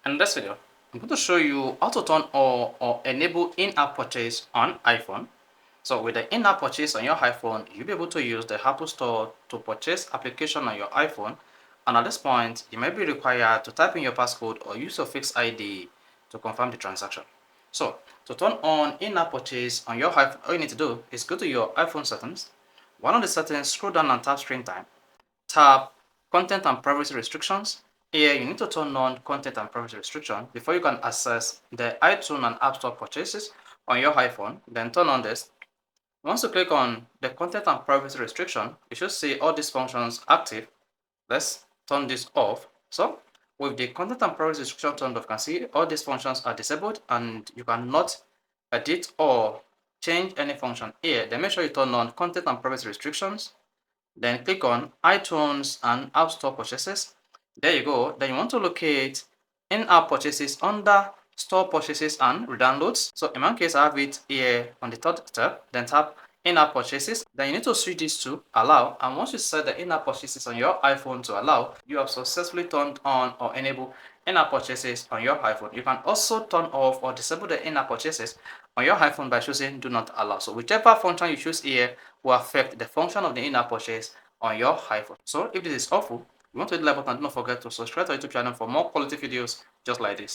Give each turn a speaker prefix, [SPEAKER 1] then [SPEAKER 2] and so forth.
[SPEAKER 1] In this video, I'm going to show you how to turn or enable in-app purchase on iPhone. So with the in-app purchase on your iPhone, you'll be able to use the Apple Store to purchase application on your iPhone. And at this point, you might be required to type in your passcode or use your fixed ID to confirm the transaction. So to turn on in-app purchase on your iPhone, all you need to do is go to your iPhone settings. One of the settings, scroll down and tap screen time. Tap content and privacy restrictions. Here you need to turn on content and privacy restriction before you can access the iTunes and App Store purchases on your iPhone. Then turn on this. Once you click on the content and privacy restriction, you should see all these functions active. Let's turn this off. So with the content and privacy restriction turned off, you can see all these functions are disabled and you cannot edit or change any function here. Then make sure you turn on content and privacy restrictions. Then click on iTunes and App Store purchases. There you go. Then you want to locate in-app purchases under store purchases and downloads. So in my case, I have it here on the third tab. Then tap in-app purchases. Then you need to switch this to allow. And once you set the in-app purchases on your iPhone to allow, you have successfully turned on or enabled in-app purchases on your iPhone. You can also turn off or disable the in-app purchases on your iPhone by choosing do not allow. So whichever function you choose here will affect the function of the in-app purchase on your iPhone. So if this is helpful, you want to hit the like button, don't forget to subscribe to our YouTube channel for more quality videos just like this.